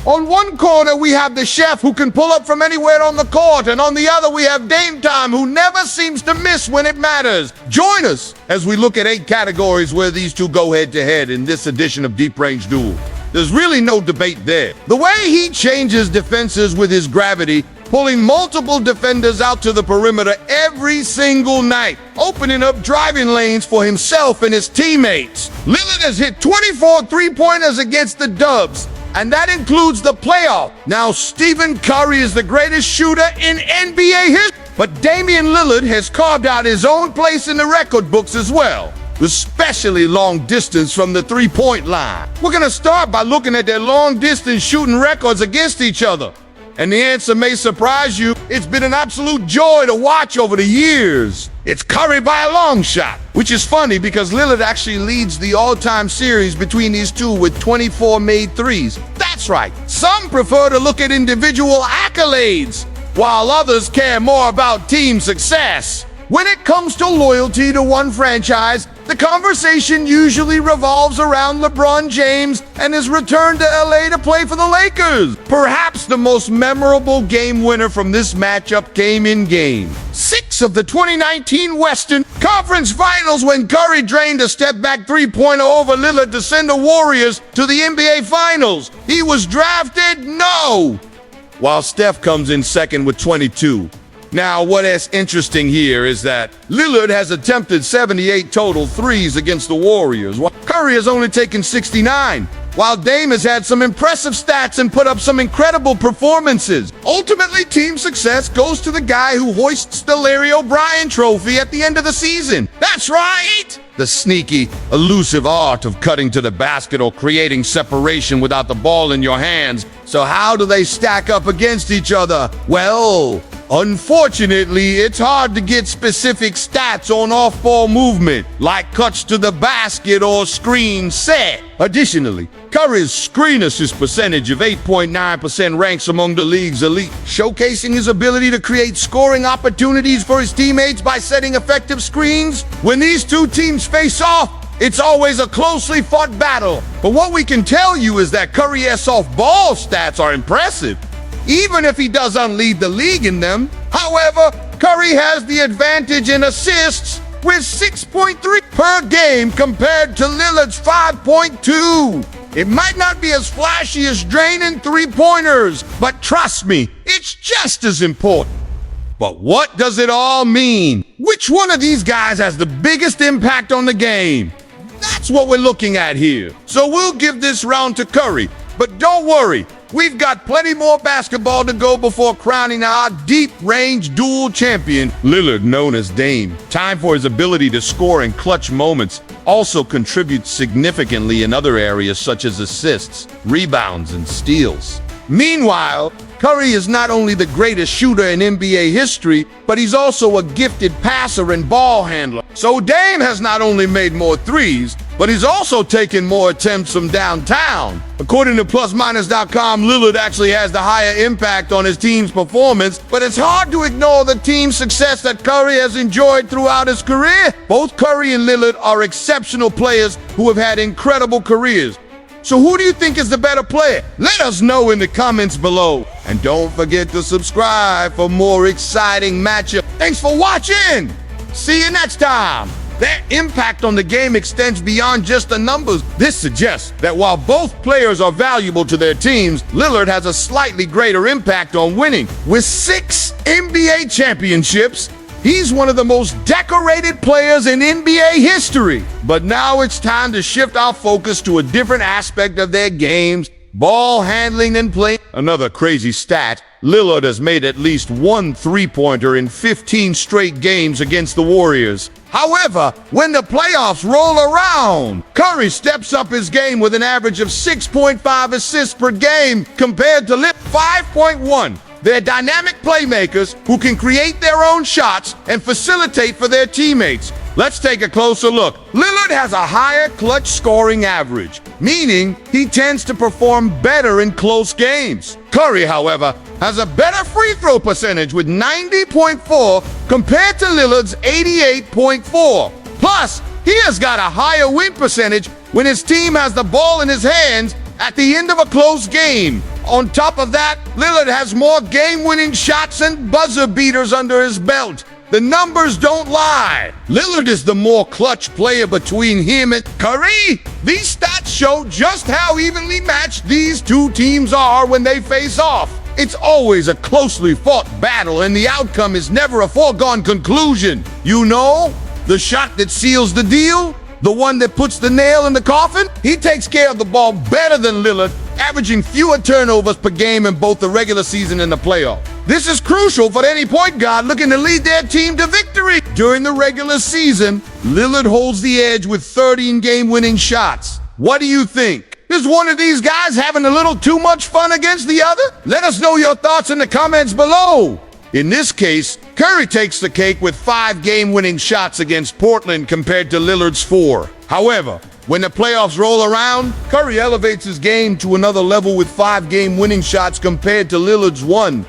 On one corner, we have the chef who can pull up from anywhere on the court, and on the other, we have Dame Time, who never seems to miss when it matters. Join us as we look at 8 categories where these two go head-to-head in this edition of Deep Range Duel. There's really no debate there. The way he changes defenses with his gravity, pulling multiple defenders out to the perimeter every single night, opening up driving lanes for himself and his teammates. Lillard has hit 24 three-pointers against the Dubs, and that includes the playoff. Now, Stephen Curry is the greatest shooter in NBA history, but Damian Lillard has carved out his own place in the record books as well, especially long distance from the three-point line. We're gonna start by looking at their long distance shooting records against each other. And the answer may surprise you. It's been an absolute joy to watch over the years. It's Curry by a long shot, which is funny because Lillard actually leads the all-time series between these two with 24 made threes. That's right. Some prefer to look at individual accolades, while others care more about team success. When it comes to loyalty to one franchise, the conversation usually revolves around LeBron James and his return to LA to play for the Lakers. Perhaps the most memorable game winner from this matchup came in Game 6 of the 2019 Western Conference Finals when Curry drained a step-back three-pointer over Lillard to send the Warriors to the NBA Finals. He was drafted? No! While Steph comes in second with 22. Now, what is interesting here is that Lillard has attempted 78 total threes against the Warriors, while Curry has only taken 69, while Dame has had some impressive stats and put up some incredible performances. Ultimately, team success goes to the guy who hoists the Larry O'Brien trophy at the end of the season. That's right! The sneaky, elusive art of cutting to the basket or creating separation without the ball in your hands. So how do they stack up against each other? Well, unfortunately, it's hard to get specific stats on off-ball movement, like cuts to the basket or screen set. Additionally, Curry's screen assist percentage of 8.9% ranks among the league's elite, showcasing his ability to create scoring opportunities for his teammates by setting effective screens. When these two teams face off, it's always a closely fought battle. But what we can tell you is that Curry's off-ball stats are impressive, even if he doesn't lead the league in them. However, Curry has the advantage in assists with 6.3 per game compared to Lillard's 5.2. It might not be as flashy as draining three-pointers, but trust me, it's just as important. But what does it all mean? Which one of these guys has the biggest impact on the game? That's what we're looking at here. So we'll give this round to Curry, but don't worry. We've got plenty more basketball to go before crowning our deep-range duel champion, Lillard, known as Dame. Time for his ability to score in clutch moments also contributes significantly in other areas such as assists, rebounds, and steals. Meanwhile, Curry is not only the greatest shooter in NBA history, but he's also a gifted passer and ball handler. So Dame has not only made more threes, but he's also taken more attempts from downtown. According to plusminus.com, Lillard actually has the higher impact on his team's performance, but it's hard to ignore the team's success that Curry has enjoyed throughout his career. Both Curry and Lillard are exceptional players who have had incredible careers. So who do you think is the better player? Let us know in the comments below. And don't forget to subscribe for more exciting matchups. Thanks for watching. See you next time. Their impact on the game extends beyond just the numbers. This suggests that while both players are valuable to their teams, Lillard has a slightly greater impact on winning. With 6 NBA championships, he's one of the most decorated players in NBA history. But now it's time to shift our focus to a different aspect of their games, ball handling and play. Another crazy stat, Lillard has made at least 1 three-pointer in 15 straight games against the Warriors. However, when the playoffs roll around, Curry steps up his game with an average of 6.5 assists per game compared to Lillard 5.1. They're dynamic playmakers who can create their own shots and facilitate for their teammates. Let's take a closer look. Lillard has a higher clutch scoring average, meaning he tends to perform better in close games. Curry, however, has a better free throw percentage with 90.4 compared to Lillard's 88.4. Plus, he has got a higher win percentage when his team has the ball in his hands at the end of a close game. On top of that, Lillard has more game-winning shots and buzzer beaters under his belt. The numbers don't lie. Lillard is the more clutch player between him and Curry. These stats show just how evenly matched these two teams are when they face off. It's always a closely fought battle, and the outcome is never a foregone conclusion. You know, the shot that seals the deal, the one that puts the nail in the coffin, he takes care of the ball better than Lillard, averaging fewer turnovers per game in both the regular season and the playoff. This is crucial for any point guard looking to lead their team to victory. During the regular season, Lillard holds the edge with 13 game-winning shots. What do you think? Is one of these guys having a little too much fun against the other? Let us know your thoughts in the comments below. In this case, Curry takes the cake with 5 game-winning shots against Portland compared to Lillard's 4. However, when the playoffs roll around, Curry elevates his game to another level with 5 game-winning shots compared to Lillard's 1.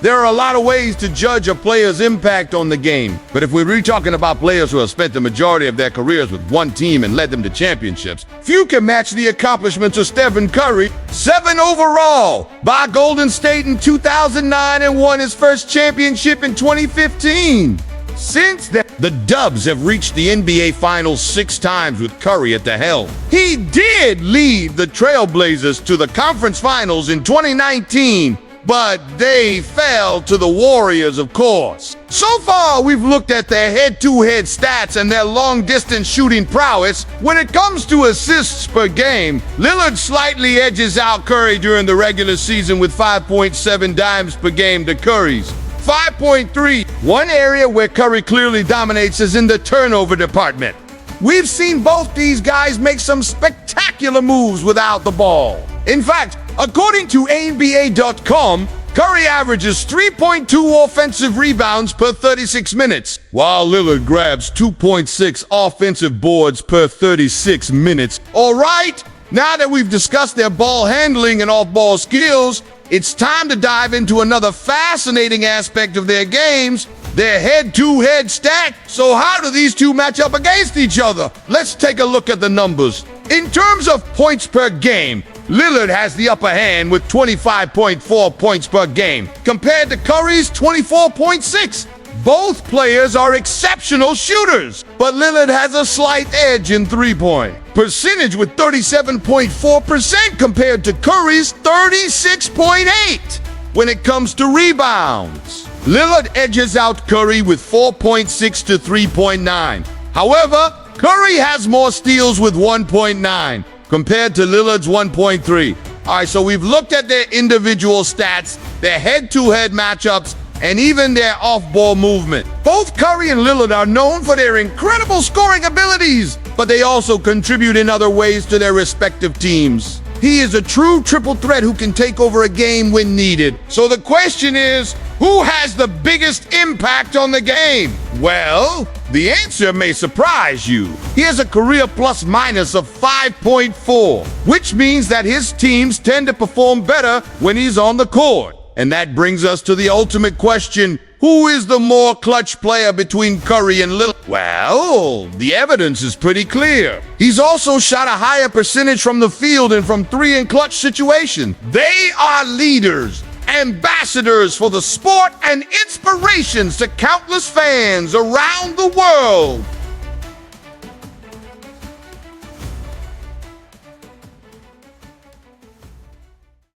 There are a lot of ways to judge a player's impact on the game, but if we're talking about players who have spent the majority of their careers with one team and led them to championships, few can match the accomplishments of Stephen Curry. 7 overall by Golden State in 2009 and won his first championship in 2015. Since then, the Dubs have reached the NBA Finals 6 times with Curry at the helm. He did lead the Trailblazers to the conference finals in 2019, but they fell to the Warriors, of course. So far, we've looked at their head-to-head stats and their long-distance shooting prowess. When it comes to assists per game, Lillard slightly edges out Curry during the regular season with 5.7 dimes per game to Curry's 5.3. One area where Curry clearly dominates is in the turnover department. We've seen both these guys make some spectacular moves without the ball. In fact, according to NBA.com, Curry averages 3.2 offensive rebounds per 36 minutes, while Lillard grabs 2.6 offensive boards per 36 minutes. All right, now that we've discussed their ball handling and off-ball skills, it's time to dive into another fascinating aspect of their games, their head-to-head stack. So how do these two match up against each other? Let's take a look at the numbers. In terms of points per game, Lillard has the upper hand with 25.4 points per game, compared to Curry's 24.6. Both players are exceptional shooters, but Lillard has a slight edge in three-point percentage with 37.4% compared to Curry's 36.8. When it comes to rebounds, Lillard edges out Curry with 4.6 to 3.9. However, Curry has more steals with 1.9 compared to Lillard's 1.3. All right, so we've looked at their individual stats, their head-to-head matchups, and even their off-ball movement. Both Curry and Lillard are known for their incredible scoring abilities, but they also contribute in other ways to their respective teams. He is a true triple threat who can take over a game when needed. So the question is, who has the biggest impact on the game? Well, the answer may surprise you. He has a career plus-minus of 5.4, which means that his teams tend to perform better when he's on the court. And that brings us to the ultimate question: who is the more clutch player between Curry and Lillard? Well, the evidence is pretty clear. He's also shot a higher percentage from the field and from 3 in clutch situations. They are leaders, ambassadors for the sport, and inspirations to countless fans around the world.